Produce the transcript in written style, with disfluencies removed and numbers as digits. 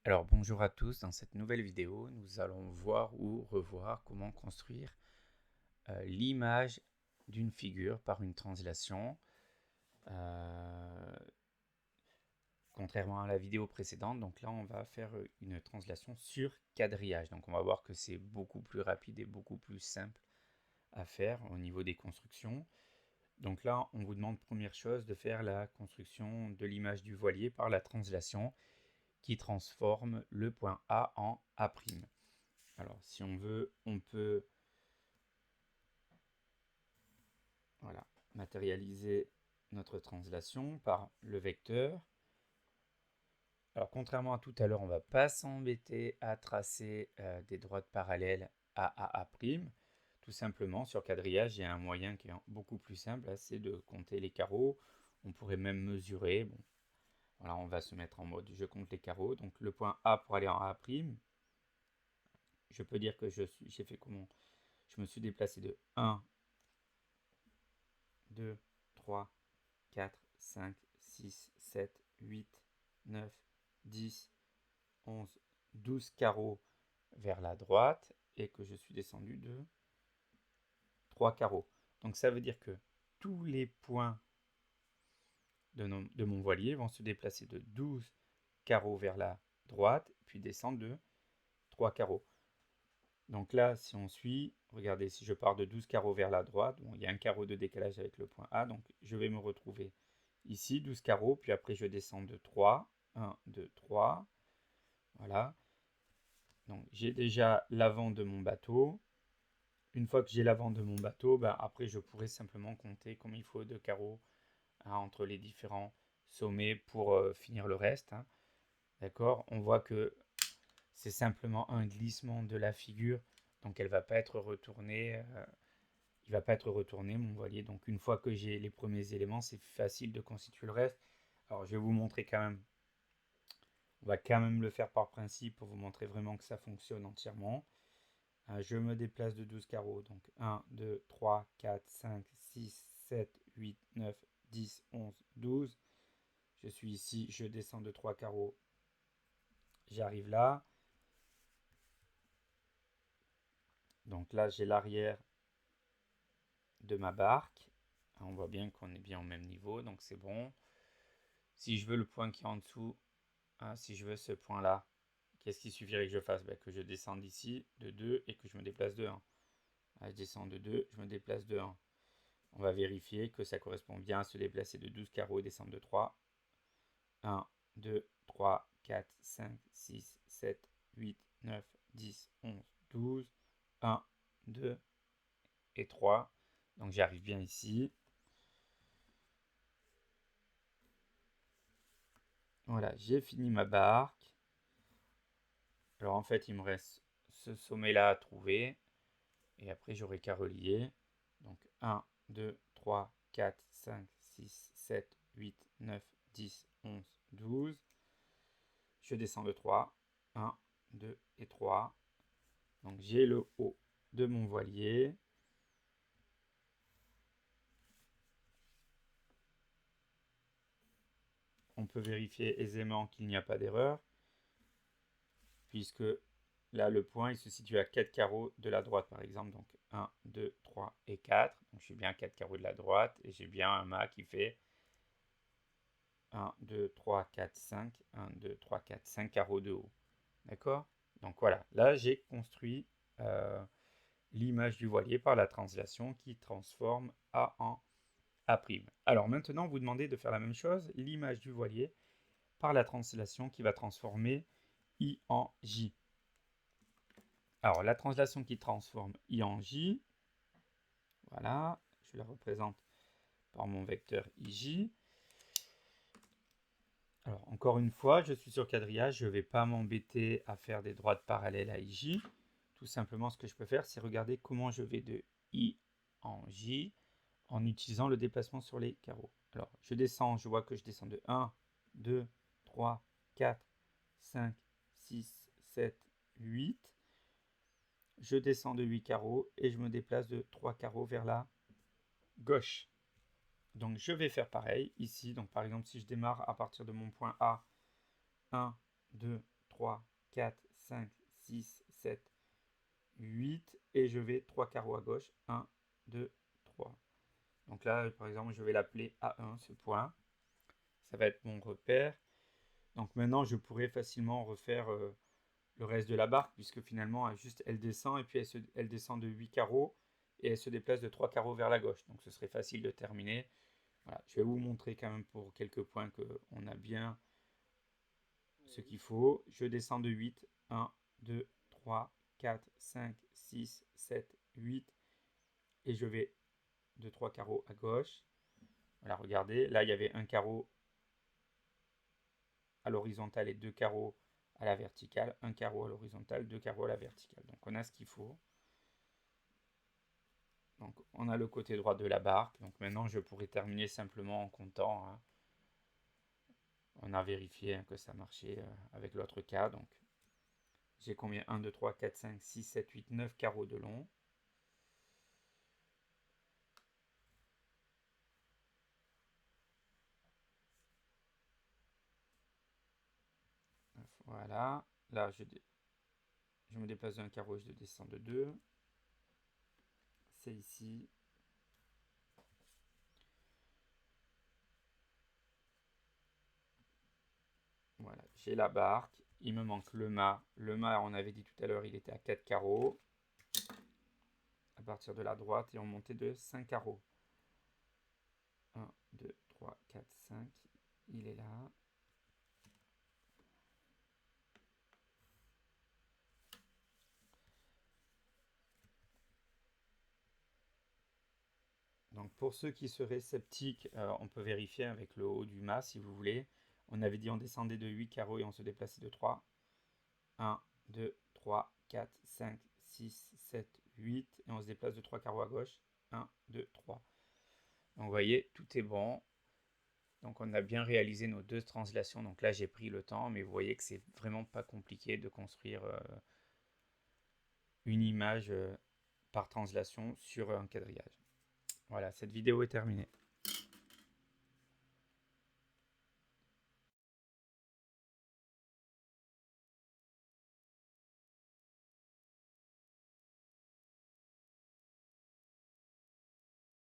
Alors bonjour à tous, dans cette nouvelle vidéo, nous allons voir ou revoir comment construire l'image d'une figure par une translation. Euh, Contrairement à la vidéo précédente, donc là on va faire une translation sur quadrillage. Donc on va voir que c'est beaucoup plus rapide et beaucoup plus simple à faire au niveau des constructions. Donc là on vous demande première chose de faire la construction de l'image du voilier par la translation qui transforme le point A en A'. Alors, si on veut, on peut voilà, matérialiser notre translation par le vecteur. Alors, contrairement à tout à l'heure, on ne va pas s'embêter à tracer des droites parallèles à A'. Tout simplement, sur quadrillage, il y a un moyen qui est beaucoup plus simple, c'est de compter les carreaux. On pourrait même mesurer. Bon, voilà, on va se mettre en mode je compte les carreaux. Donc, le point A pour aller en A', je peux dire que j'ai fait comment? Je me suis déplacé de 1, 2, 3, 4, 5, 6, 7, 8, 9, 10, 11, 12 carreaux vers la droite et que je suis descendu de 3 carreaux. Donc ça veut dire que tous les points de mon voilier vont se déplacer de 12 carreaux vers la droite, puis descendre de 3 carreaux. Donc là, si on suit, regardez, si je pars de 12 carreaux vers la droite, bon, il y a un carreau de décalage avec le point A, donc je vais me retrouver ici, 12 carreaux, puis après je descends de 3, 1, 2, 3, voilà. Donc j'ai déjà l'avant de mon bateau. Une fois que j'ai l'avant de mon bateau, ben, après je pourrais simplement compter comme il faut de carreaux entre les différents sommets pour finir le reste. D'accord? On voit que c'est simplement un glissement de la figure, donc elle ne va pas être retournée. Il ne va pas être retourné mon voilier. Donc une fois que j'ai les premiers éléments, c'est facile de constituer le reste. Alors je vais vous montrer quand même. On va quand même le faire par principe pour vous montrer vraiment que ça fonctionne entièrement. Je me déplace de 12 carreaux. Donc 1, 2, 3, 4, 5, 6, 7, 8, 9, 10, 11, 12. Je suis ici, je descends de 3 carreaux. J'arrive là. Donc là, j'ai l'arrière de ma barque. On voit bien qu'on est bien au même niveau, donc c'est bon. Si je veux le point qui est en dessous, si je veux ce point-là, qu'est-ce qu'il suffirait que je fasse? Que je descende ici de 2 et que je me déplace de 1. Je descends de 2, je me déplace de 1. On va vérifier que ça correspond bien à se déplacer de 12 carreaux et descendre de 3. 1, 2, 3, 4, 5, 6, 7, 8, 9, 10, 11, 12. 1, 2 et 3. Donc j'arrive bien ici. Voilà, j'ai fini ma barque. Alors en fait, il me reste ce sommet-là à trouver. Et après, j'aurai qu'à relier. Donc 1, 2, 3, 4, 5, 6, 7, 8, 9, 10, 11, 12. Je descends de 3. 1, 2 et 3. Donc j'ai le haut de mon voilier. On peut vérifier aisément qu'il n'y a pas d'erreur, puisque là, le point, il se situe à 4 carreaux de la droite, par exemple. Donc 1, 2, 3 et 4. Donc je suis bien à 4 carreaux de la droite, et j'ai bien un mât qui fait 1, 2, 3, 4, 5. 1, 2, 3, 4, 5 carreaux de haut. D'accord? Donc voilà, là j'ai construit euh, l'image du voilier par la translation qui transforme A en A'. Alors maintenant, vous demandez de faire la même chose, l'image du voilier par la translation qui va transformer I en J. Alors la translation qui transforme I en J, voilà, je la représente par mon vecteur IJ. Alors encore une fois, je suis sur quadrillage, je ne vais pas m'embêter à faire des droites parallèles à IJ. Tout simplement, ce que je peux faire, c'est regarder comment je vais de I en J en utilisant le déplacement sur les carreaux. Alors, je descends, je vois que je descends de 1, 2, 3, 4, 5, 6, 7, 8. Je descends de 8 carreaux et je me déplace de 3 carreaux vers la gauche. Donc, je vais faire pareil ici. Donc, par exemple, si je démarre à partir de mon point A, 1, 2, 3, 4, 5, 6, 7, 8. Et je vais 3 carreaux à gauche. 1, 2, 3. Donc là, par exemple, je vais l'appeler A1, ce point. Ça va être mon repère. Donc maintenant, je pourrais facilement refaire le reste de la barque, puisque finalement, elle descend, et puis elle descend de 8 carreaux, et elle se déplace de 3 carreaux vers la gauche. Donc ce serait facile de terminer. Voilà, je vais vous montrer quand même pour quelques points qu'on a bien ce qu'il faut. Je descends de 8. 1, 2, 3, 4, 5, 6, 7, 8. Et je vais de 3 carreaux à gauche. Voilà, regardez, là il y avait un carreau à l'horizontale et 2 carreaux à la verticale. Un carreau à l'horizontale, 2 carreaux à la verticale. Donc on a ce qu'il faut. Donc on a le côté droit de la barque. Donc maintenant je pourrais terminer simplement en comptant. Hein. On a vérifié que ça marchait avec l'autre cas. Donc j'ai combien? 1, 2, 3, 4, 5, 6, 7, 8, 9 carreaux de long. Voilà. Là, je me déplace d'un carreau et je descends de 2. C'est ici. Voilà, j'ai la barque. Il me manque le mât. Le mât, on avait dit tout à l'heure, il était à 4 carreaux. À partir de la droite, et on montait de 5 carreaux. 1, 2, 3, 4, 5. Il est là. Donc pour ceux qui seraient sceptiques, on peut vérifier avec le haut du mât si vous voulez. On avait dit on descendait de 8 carreaux et on se déplaçait de 3. 1, 2, 3, 4, 5, 6, 7, 8. Et on se déplace de 3 carreaux à gauche. 1, 2, 3. Donc vous voyez, tout est bon. Donc on a bien réalisé nos deux translations. Donc là j'ai pris le temps, mais vous voyez que c'est vraiment pas compliqué de construire une image par translation sur un quadrillage. Voilà, cette vidéo est terminée.